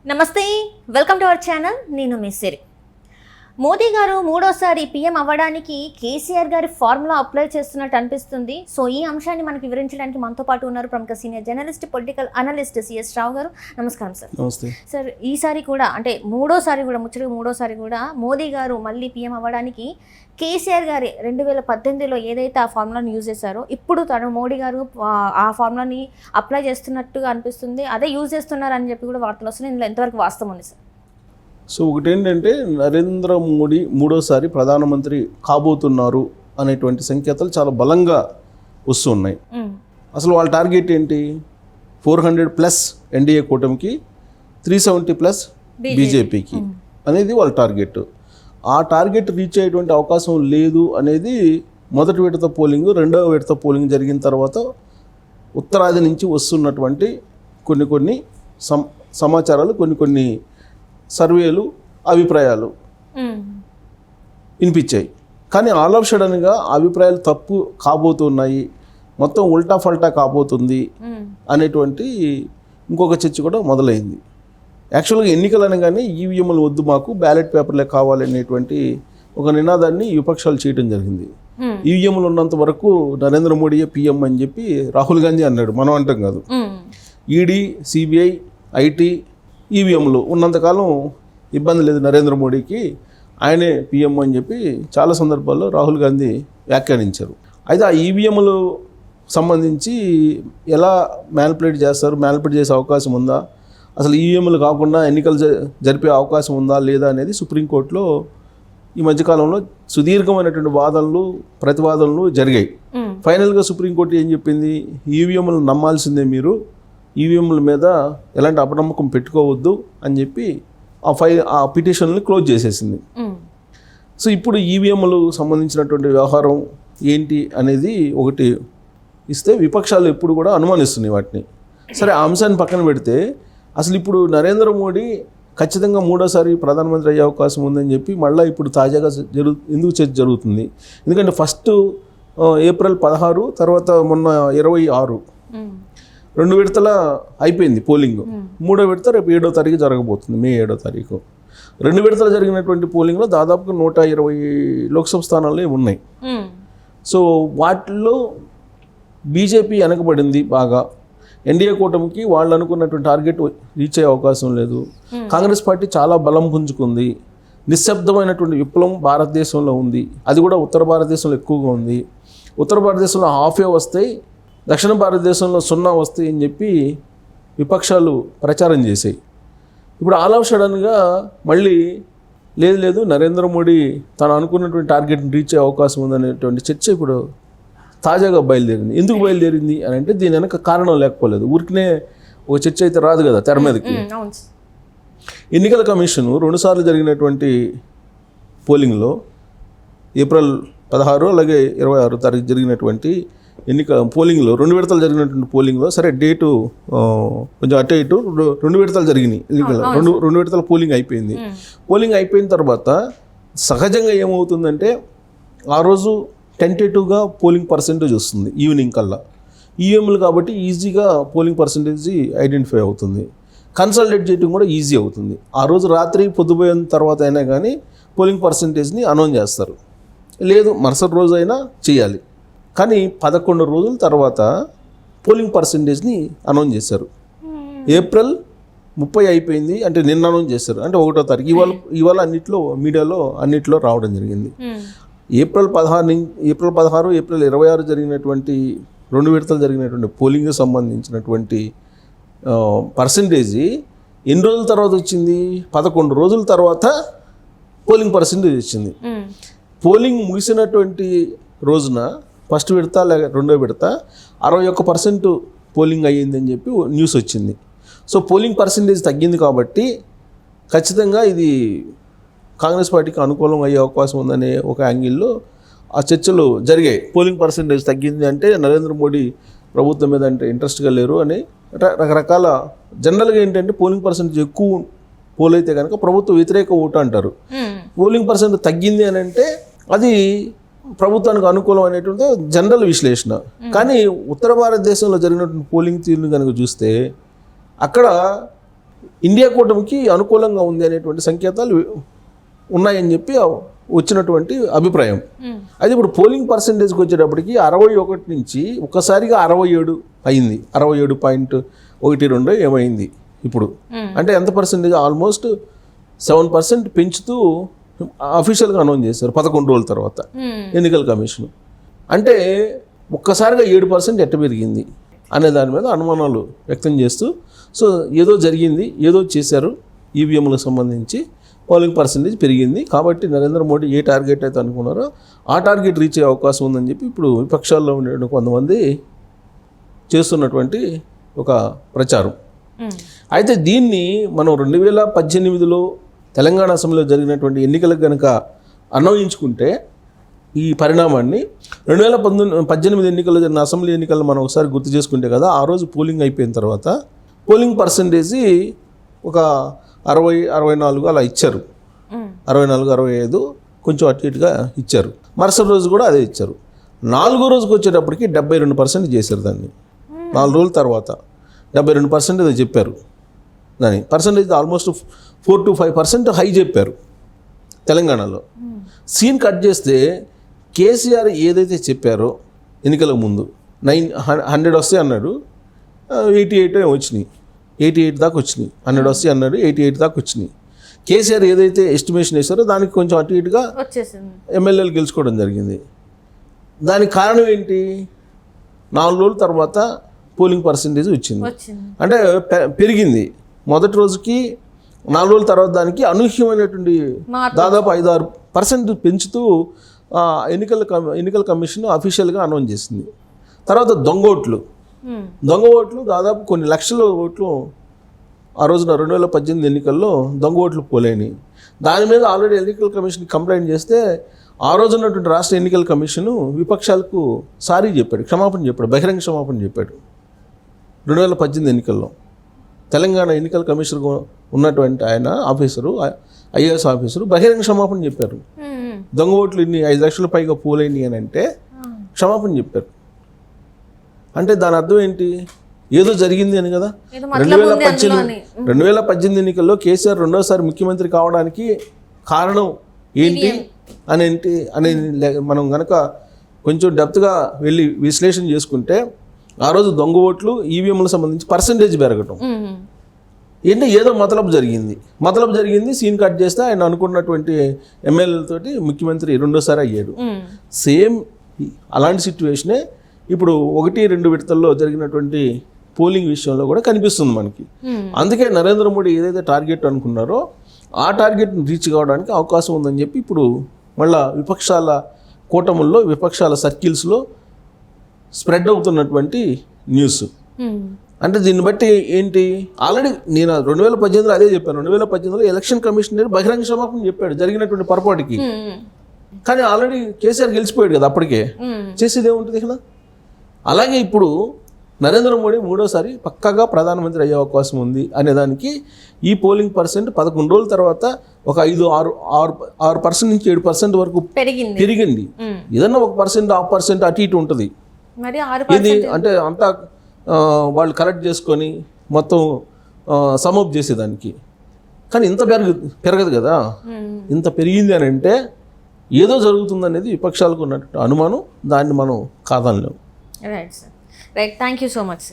నమస్తే, welcome to our channel. నేను మీ సిరి. మోదీ గారు మూడోసారి పీఎం అవ్వడానికి కేసీఆర్ గారి ఫార్ములా అప్లై చేస్తున్నట్టు అనిపిస్తుంది. సో ఈ అంశాన్ని మనకు వివరించడానికి మనతో పాటు ఉన్నారు ప్రముఖ senior journalist, political analyst CS Rao గారు. నమస్కారం సార్. నమస్తే సార్. ఈసారి కూడా అంటే మూడోసారి కూడా మోదీ గారు మళ్ళీ పీఎం అవ్వడానికి కేసీఆర్ గారి 2018లో ఏదైతే ఆ ఫార్ములాని యూజ్ చేశారో ఇప్పుడు తను మోడీ గారు ఆ ఫార్ములాని అప్లై చేస్తున్నట్టుగా అనిపిస్తుంది. అదే యూజ్ చేస్తున్నారు అని చెప్పి కూడా వార్తలు వస్తున్నాయి. ఇందులో ఎంతవరకు వాస్తవం ఉంది సార్? సో ఒకటేంటంటే నరేంద్ర మోడీ మూడోసారి ప్రధానమంత్రి కాబోతున్నారు అనేటువంటి సంకేతాలు చాలా బలంగా వస్తున్నాయి. అసలు వాళ్ళ టార్గెట్ ఏంటి? 400+ ఎన్డీఏ కూటమికి, 370+ బీజేపీకి అనేది వాళ్ళ టార్గెట్. ఆ టార్గెట్ రీచ్ అయ్యేటువంటి అవకాశం లేదు అనేది మొదటి విడత పోలింగ్, రెండవ విడత పోలింగ్ జరిగిన తర్వాత ఉత్తరాది నుంచి వస్తున్నటువంటి కొన్ని సమాచారాలు, కొన్ని సర్వేలు, అభిప్రాయాలు వినిపించాయి. కానీ ఆల్ ఆఫ్ సడన్గా అభిప్రాయాలు తప్పు కాబోతున్నాయి, మొత్తం ఉల్టా ఫల్టా కాబోతుంది అనేటువంటి ఇంకొక చర్చ కూడా మొదలైంది. యాక్చువల్గా ఎన్నికలు అనగానే ఈవీఎంలు వద్దు, మాకు బ్యాలెట్ పేపర్లే కావాలనేటువంటి ఒక నినాదాన్ని విపక్షాలు చేయడం జరిగింది. ఈవీఎంలు ఉన్నంత వరకు నరేంద్ర మోడీయే పీఎం అని చెప్పి రాహుల్ గాంధీ అన్నాడు, మనం అంటాం కాదు. ఈడీ, సిబిఐ, ఐటీ, ఈవీఎంలు ఉన్నంతకాలం ఇబ్బంది లేదు నరేంద్ర మోడీకి, ఆయనే పీఎం అని చెప్పి చాలా సందర్భాల్లో రాహుల్ గాంధీ వ్యాఖ్యానించారు. అయితే ఆ ఈవీఎంలు సంబంధించి ఎలా మ్యానిపులేట్ చేస్తారు, మ్యానిపులేట్ చేసే అవకాశం ఉందా, అసలు ఈవీఎంలు కాకుండా ఎన్నికలు జరిపే అవకాశం ఉందా లేదా అనేది సుప్రీంకోర్టులో ఈ మధ్యకాలంలో సుదీర్ఘమైనటువంటి వాదనలు, ప్రతివాదనలు జరిగాయి. ఫైనల్గా సుప్రీంకోర్టు ఏం చెప్పింది? ఈవీఎంలు నమ్మాల్సిందే, మీరు ఈవీఎంల మీద ఎలాంటి అపనమ్మకం పెట్టుకోవద్దు అని చెప్పి ఆ పిటిషన్ని క్లోజ్ చేసేసింది. సో ఇప్పుడు ఈవీఎంలు సంబంధించినటువంటి వ్యవహారం ఏంటి అనేది ఒకటి ఇస్తే విపక్షాలు ఎప్పుడు కూడా అనుమానిస్తున్నాయి వాటిని. సరే, ఆ అంశాన్ని పక్కన పెడితే అసలు ఇప్పుడు నరేంద్ర మోడీ ఖచ్చితంగా మూడోసారి ప్రధానమంత్రి అయ్యే అవకాశం ఉందని చెప్పి మళ్ళీ ఇప్పుడు తాజాగా ఎందుకు చర్చ జరుగుతుంది? ఎందుకంటే ఫస్ట్ ఏప్రిల్ 16, తర్వాత మొన్న 26 2 విడతల అయిపోయింది పోలింగ్. మూడో విడత రేపు 7వ తారీఖు జరగబోతుంది, మే 7వ తారీఖు. 2 విడతలు జరిగినటువంటి పోలింగ్లో దాదాపుగా 120 లోక్సభ స్థానాలు ఉన్నాయి. సో వాటిల్లో బీజేపీ వెనకబడింది బాగా. ఎన్డీఏ కూటమికి వాళ్ళు అనుకున్నటువంటి టార్గెట్ రీచ్ అయ్యే అవకాశం లేదు. కాంగ్రెస్ పార్టీ చాలా బలం పుంజుకుంది. నిశ్శబ్దమైనటువంటి విప్లవం భారతదేశంలో ఉంది, అది కూడా ఉత్తర భారతదేశంలో ఎక్కువగా ఉంది. ఉత్తర భారతదేశంలో హాఫే వస్తాయి, దక్షిణ భారతదేశంలో 0 వస్తాయి అని చెప్పి విపక్షాలు ప్రచారం చేశాయి. ఇప్పుడు ఆల్ ఆఫ్ సడన్గా మళ్ళీ లేదు నరేంద్ర మోడీ తను అనుకున్నటువంటి టార్గెట్ని రీచ్ అయ్యే అవకాశం ఉందనేటువంటి చర్చ ఇప్పుడు తాజాగా బయలుదేరింది. ఎందుకు బయలుదేరింది అని అంటే దీని వెనక కారణం లేకపోలేదు. ఊరికనే ఒక చర్చ అయితే రాదు కదా తెర మీదకి. ఎన్నికల కమిషన్ 2 సార్లు జరిగినటువంటి పోలింగ్లో ఏప్రిల్ 16 అలాగే 26 తారీఖు జరిగినటువంటి పోలింగ్లో 2 విడతలు జరిగినటువంటి పోలింగ్లో, సరే డేటు కొంచెం అటు ఇటు 2 విడతలు జరిగినాయి. 2 విడతల పోలింగ్ అయిపోయింది. పోలింగ్ అయిపోయిన తర్వాత సహజంగా ఏమవుతుందంటే ఆ రోజు టెంటేటివ్గా పోలింగ్ పర్సెంటేజ్ వస్తుంది ఈవినింగ్ కల్లా. ఈవీఎంలు కాబట్టి ఈజీగా పోలింగ్ పర్సెంటేజ్ ఐడెంటిఫై అవుతుంది, కన్సల్టేట్ చేయడం కూడా ఈజీ అవుతుంది. ఆ రోజు రాత్రి పొద్దుపోయిన తర్వాత అయినా కానీ పోలింగ్ పర్సెంటేజ్ని అనౌన్స్ చేస్తారు, లేదు మరుసటి రోజు అయినా చేయాలి. కానీ 11 రోజుల తర్వాత పోలింగ్ పర్సెంటేజ్ని అనౌన్స్ చేశారు. ఏప్రిల్ 30 అయిపోయింది అంటే నిన్న అనౌన్స్ చేశారు, అంటే 1వ తారీఖు. ఇవాళ మీడియాలో అన్నిట్లో రావడం జరిగింది. ఏప్రిల్ 16, ఏప్రిల్ 26 జరిగినటువంటి 2 విడతలు జరిగినటువంటి పోలింగ్కి సంబంధించినటువంటి పర్సంటేజీ ఎన్ని రోజుల తర్వాత వచ్చింది? 11 రోజుల తర్వాత పోలింగ్ పర్సంటేజ్ వచ్చింది. పోలింగ్ ముగిసినటువంటి రోజున ఫస్ట్ విడత లేక 2వ విడత 61% పోలింగ్ అయ్యిందని చెప్పి న్యూస్ వచ్చింది. సో పోలింగ్ పర్సంటేజ్ తగ్గింది కాబట్టి ఖచ్చితంగా ఇది కాంగ్రెస్ పార్టీకి అనుకూలం అయ్యే అవకాశం ఉందనే ఒక యాంగిల్లో ఆ చర్చలు జరిగాయి. పోలింగ్ పర్సంటేజ్ తగ్గింది అంటే నరేంద్ర మోడీ ప్రభుత్వం మీద అంటే ఇంట్రెస్ట్గా లేరు అని రకరకాల. జనరల్గా ఏంటంటే పోలింగ్ పర్సంటేజ్ ఎక్కువ పోలైతే కనుక ప్రభుత్వ వ్యతిరేక ఓటు అంటారు. పోలింగ్ పర్సెంట్ తగ్గింది అని అంటే అది ప్రభుత్వానికి అనుకూలం అనేటువంటి జనరల్ విశ్లేషణ. కానీ ఉత్తర భారతదేశంలో జరిగినటువంటి పోలింగ్ తీరుని కనుక చూస్తే అక్కడ ఇండియా కూటమికి అనుకూలంగా ఉంది అనేటువంటి సంకేతాలు ఉన్నాయని చెప్పి వచ్చినటువంటి అభిప్రాయం. అది ఇప్పుడు పోలింగ్ పర్సంటేజ్కి వచ్చేటప్పటికి 61 నుంచి ఒక్కసారిగా 67 అయింది, 67.12 ఏమైంది ఇప్పుడు. అంటే ఎంత పర్సెంటేజ్? ఆల్మోస్ట్ 7% పెంచుతూ అఫీషియల్గా అనౌన్స్ చేశారు 11 రోజుల తర్వాత ఎన్నికల కమిషన్. అంటే ఒక్కసారిగా 7% ఎట్ట పెరిగింది అనే దాని మీద అనుమానాలు వ్యక్తం చేస్తూ, సో ఏదో జరిగింది, ఏదో చేశారు, ఈవీఎంలకు సంబంధించి పోలింగ్ పర్సంటేజ్ పెరిగింది కాబట్టి నరేంద్ర మోడీ ఏ టార్గెట్ అయితే అనుకున్నారో ఆ టార్గెట్ రీచ్ అయ్యే అవకాశం ఉందని చెప్పి ఇప్పుడు విపక్షాల్లో ఉండే కొంతమంది చేస్తున్నటువంటి ఒక ప్రచారం. అయితే దీన్ని మనం 2018లో తెలంగాణ అసెంబ్లీలో జరిగినటువంటి ఎన్నికలకు కనుక అన్వయించుకుంటే ఈ పరిణామాన్ని 2018 ఎన్నికల్లో జరిగిన అసెంబ్లీ ఎన్నికలను మనం ఒకసారి గుర్తు చేసుకుంటే కదా, ఆ రోజు పోలింగ్ అయిపోయిన తర్వాత పోలింగ్ పర్సంటేజీ ఒక 60-64 అలా ఇచ్చారు, 64-65 కొంచెం అటు ఇటుగా ఇచ్చారు. మరుసటి రోజు కూడా అదే ఇచ్చారు. 4వ రోజుకి వచ్చేటప్పటికి 72% చేశారు దాన్ని. 4 రోజుల తర్వాత 72% ఏదో చెప్పారు. దాని పర్సంటేజ్ ఆల్మోస్ట్ 4 to 5% హై చెప్పారు తెలంగాణలో. సీన్ కట్ చేస్తే కేసీఆర్ ఏదైతే చెప్పారో ఎన్నికలకు ముందు 100 వస్తాయి అన్నాడు, 88 వచ్చినాయి, 88 దాకా వచ్చినాయి. 100 వస్తాయి అన్నాడు, 88 దాకా వచ్చినాయి. కేసీఆర్ ఏదైతే ఎస్టిమేషన్ వేశారో దానికి కొంచెం అటు ఇటుగా ఎమ్మెల్యేలు గెలుచుకోవడం జరిగింది. దానికి కారణం ఏంటి? 4 రోజుల తర్వాత పోలింగ్ పర్సంటేజ్ వచ్చింది, అంటే పెరిగింది. మొదటి రోజుకి 4 రోజుల తర్వాత దానికి అనూహ్యమైనటువంటి దాదాపు 5-6% పెంచుతూ ఎన్నికల కమిషన్ అఫీషియల్గా అనౌన్స్ చేసింది. తర్వాత దొంగ ఓట్లు దాదాపు కొన్ని లక్షల ఓట్లు ఆ రోజున 2018 ఎన్నికల్లో దొంగ ఓట్లు పోలేని. దాని మీద ఆల్రెడీ ఎన్నికల కమిషన్ కంప్లైంట్ చేస్తే ఆ రోజు ఉన్నటువంటి రాష్ట్ర ఎన్నికల కమిషను విపక్షాలకు సారీ చెప్పాడు, క్షమాపణ చెప్పాడు, బహిరంగ క్షమాపణ చెప్పాడు. 2018 ఎన్నికల్లో తెలంగాణ ఎన్నికల కమిషనర్ ఉన్నటువంటి ఆయన ఆఫీసరు, ఐఏఎస్ ఆఫీసరు బహిరంగ క్షమాపణ చెప్పారు. దొంగ ఓట్లు ఇన్ని 5 లక్షల పైగా పోలేని అని అంటే క్షమాపణ చెప్పారు. అంటే దాని అర్థం ఏంటి? ఏదో జరిగింది అని కదా. 2018 ఎన్నికల్లో కేసీఆర్ రెండోసారి ముఖ్యమంత్రి కావడానికి కారణం ఏంటి అని మనం కనుక కొంచెం డెప్త్గా వెళ్ళి విశ్లేషణ చేసుకుంటే ఆ రోజు దొంగ ఓట్లు ఈవీఎంలకు సంబంధించి పర్సంటేజ్ పెరగటం ఏంటి, ఏదో మతలబు జరిగింది. సీన్ కట్ చేస్తే ఆయన అనుకున్నటువంటి ఎమ్మెల్యేలతోటి ముఖ్యమంత్రి రెండోసారి అయ్యాడు. సేమ్ అలాంటి సిచ్యువేషనే ఇప్పుడు 1-2 విడతల్లో జరిగినటువంటి పోలింగ్ విషయంలో కూడా కనిపిస్తుంది మనకి. అందుకే నరేంద్ర మోడీ ఏదైతే టార్గెట్ అనుకున్నారో ఆ టార్గెట్ని రీచ్ కావడానికి అవకాశం ఉందని చెప్పి ఇప్పుడు మళ్ళా విపక్షాల కూటముల్లో, విపక్షాల సర్కిల్స్లో స్ప్రెడ్ అవుతున్నటువంటి న్యూస్. అంటే దీన్ని బట్టి ఏంటి, ఆల్రెడీ నేను 2018లో అదే చెప్పాను. 2018లో ఎలక్షన్ కమిషనర్ బహిరంగ క్షమాపణ చెప్పాడు జరిగినటువంటి పొరపాటుకి. కానీ ఆల్రెడీ కేసీఆర్ గెలిచిపోయాడు కదా, అప్పటికే చేసేది ఏముంటుంది ఇక్కడ. అలాగే ఇప్పుడు నరేంద్ర మోడీ 3వసారి పక్కాగా ప్రధానమంత్రి అయ్యే అవకాశం ఉంది అనేదానికి ఈ పోలింగ్ పర్సెంట్ 11 రోజుల తర్వాత ఒక 6% నుంచి 7% వరకు పెరిగింది. ఏదన్నా 1%, 1% అటు ఇటు ఉంటుంది. ఇది అంటే అంతా వాళ్ళు కరెక్ట్ చేసుకొని మొత్తం సమప్ చేసేదానికి. కానీ ఇంత పెరగదు కదా. ఇంత పెరిగింది అని అంటే ఏదో జరుగుతుందనేది విపక్షాలకు ఉన్నటువంటి అనుమానం. దాన్ని మనం కాదనలేము. Right sir, right. Thank you so much sir.